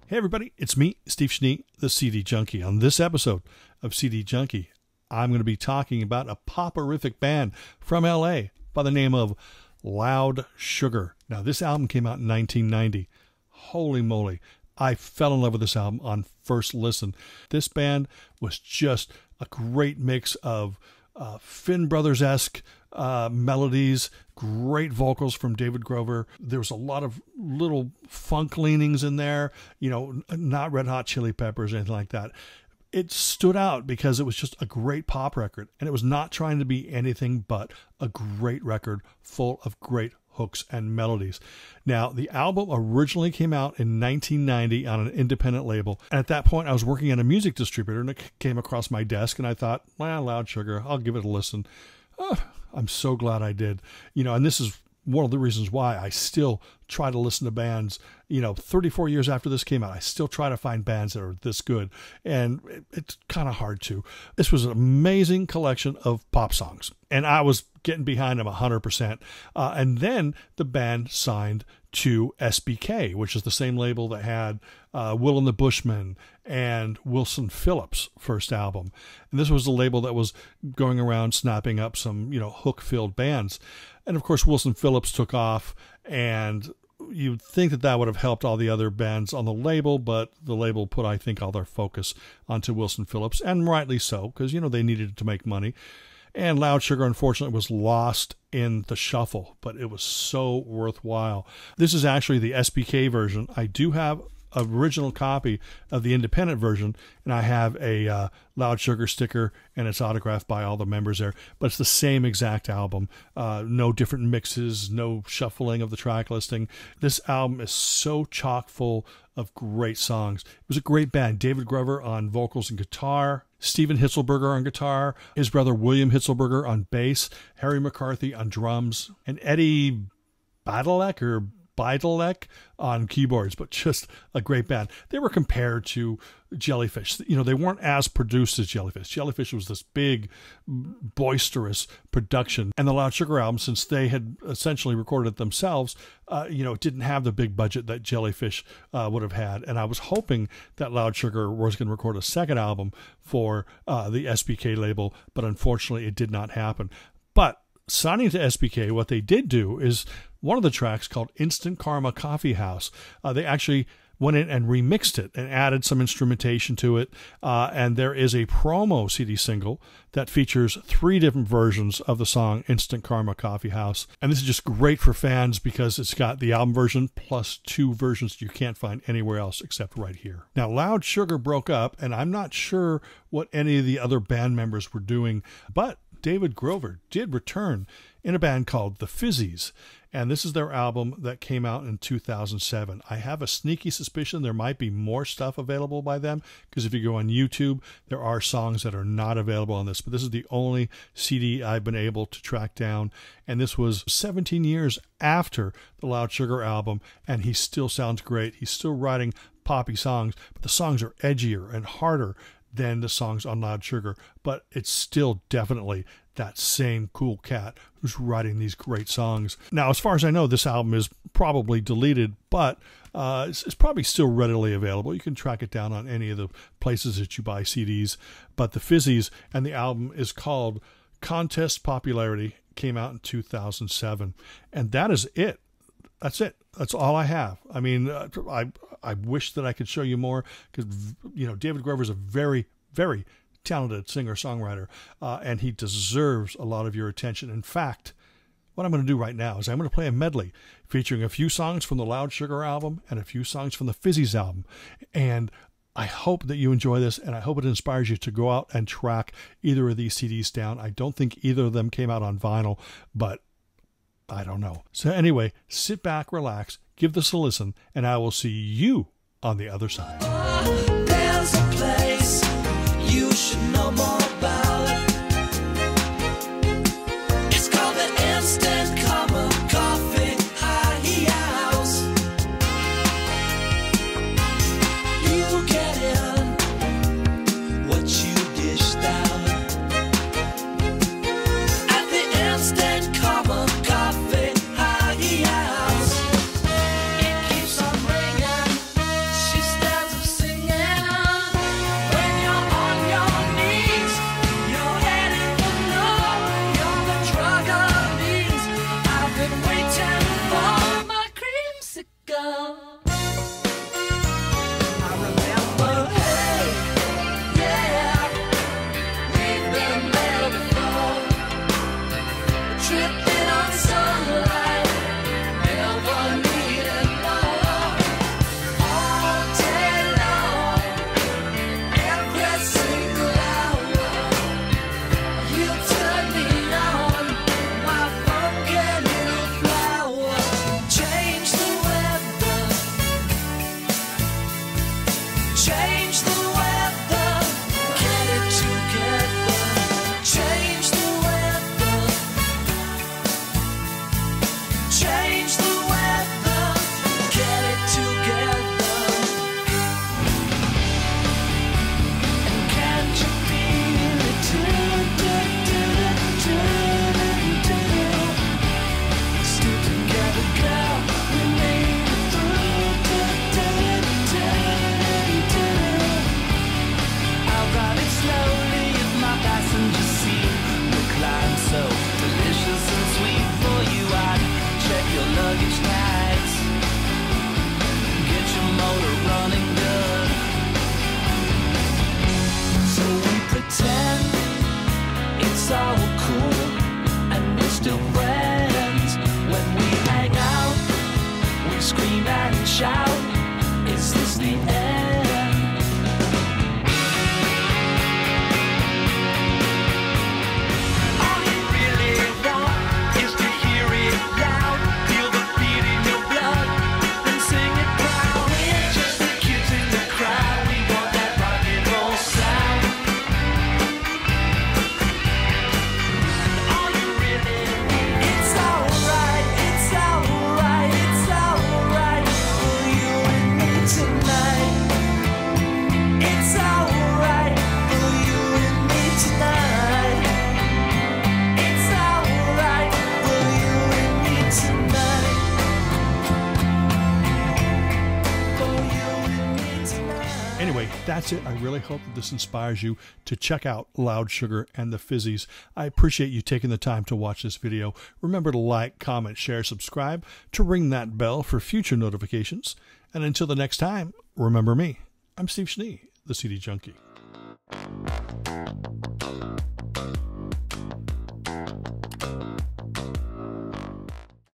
Hey everybody, it's me, Steve Schnee, the CD Junkie. On this episode of CD Junkie, I'm going to be talking about a pop-orific band from LA by the name of Loud Sugar. Now, this album came out in 1990. Holy moly, I fell in love with this album on first listen. This band was just a great mix of Finn Brothers-esque melodies, great vocals from David Grover. There was a lot of little funk leanings in there, you know, not Red Hot Chili Peppers or anything like that. It stood out because it was just a great pop record, and it was not trying to be anything but a great record full of great hooks and melodies. Now, the album originally came out in 1990 on an independent label, and at that point I was working at a music distributor, and it came across my desk, and I thought, well, Loud Sugar, I'll give it a listen. I'm so glad I did. You know, and this is one of the reasons why I still try to listen to bands, you know, 34 years after this came out. I still try to find bands that are this good, and it's kind of hard to. This was an amazing collection of pop songs, and I was getting behind them 100%. And then the band signed to SBK, which is the same label that had Will and the Bushmen and Wilson Phillips' first album. And this was the label that was going around snapping up some, you know, hook-filled bands. And of course, Wilson Phillips took off, and you'd think that that would have helped all the other bands on the label, but the label put, I think, all their focus onto Wilson Phillips, and rightly so, because, you know, they needed to make money. And Loud Sugar, unfortunately, was lost in the shuffle, but it was so worthwhile. This is actually the SBK version. I do have an original copy of the independent version, and I have a Loud Sugar sticker, and it's autographed by all the members there. But it's the same exact album. No different mixes, no shuffling of the track listing. This album is so chock full of great songs. It was a great band. David Grover on vocals and guitar, Steven Hitzelberger on guitar, his brother William Hitzelberger on bass, Harry McCarthy on drums, and Eddie Bidalek on keyboards, but just a great band. They were compared to Jellyfish. You know, they weren't as produced as Jellyfish. Jellyfish was this big, boisterous production. And the Loud Sugar album, since they had essentially recorded it themselves, you know, it didn't have the big budget that Jellyfish would have had. And I was hoping that Loud Sugar was going to record a second album for the SBK label, but unfortunately it did not happen. But signing to SBK, what they did do is one of the tracks called Instant Karma Coffee House. They actually went in and remixed it and added some instrumentation to it. And there is a promo CD single that features 3 different versions of the song Instant Karma Coffee House. And this is just great for fans because it's got the album version plus 2 versions you can't find anywhere else except right here. Now, Loud Sugar broke up, and I'm not sure what any of the other band members were doing, but David Grover did return in a band called the Fizzies, and this is their album that came out in 2007. I have a sneaky suspicion there might be more stuff available by them, because if you go on YouTube, there are songs that are not available on this, but this is the only CD I've been able to track down, and this was 17 years after the Loud Sugar album, and he still sounds great. He's still writing poppy songs, but the songs are edgier and harder than the songs on Loud Sugar, but it's still definitely that same cool cat who's writing these great songs. Now, as far as I know, this album is probably deleted, but it's probably still readily available. You can track it down on any of the places that you buy CDs. But the Fizzies, and the album is called Contest Popularity, came out in 2007. And that is it. That's it. That's all I have. I mean, I wish that I could show you more, because, you know, David Grover is a very, very talented singer-songwriter, and he deserves a lot of your attention. In fact, what I'm going to do right now is I'm going to play a medley featuring a few songs from the Loud Sugar album and a few songs from the Fizzies album. And I hope that you enjoy this, and I hope it inspires you to go out and track either of these CDs down. I don't think either of them came out on vinyl, but I don't know. So anyway, sit back, relax, give this a listen, and I will see you on the other side. There's a place you should know more about. It's called the Instant Karma Coffee House. You get in what you dished out at the Instant Karma Coffee House. It keeps on ringing. She's standing Tripping on sunlight, never needed more. All day long, every single hour, you turn me on, my funky little flower. Change the weather, change the weather, get it together. Change the weather, change the weather, get it together. And can't you feel it? Still together, girl, we made it through. I'll ride it slowly if my passenger seat will climb so delicious and sweet for you. I'd check your luggage tags, get your motor running good. So we pretend it's all cool and we're still friends. When we hang out, we scream and shout. Is this the end? All you really want is to hear it loud. Feel the beat in your blood, then sing it proud. We're just the kids in the crowd. We want that rock and roll sound. All you really need, it's alright, it's alright, it's alright for you and me tonight. It's alright for you and me tonight. It's alright for you and me tonight. For you and me tonight. Anyway, that's it. I really hope that this inspires you to check out Loud Sugar and the Fizzies. I appreciate you taking the time to watch this video. Remember to like, comment, share, subscribe, to ring that bell for future notifications. And until the next time, remember me. I'm Steve Schnee, the CD Junkie.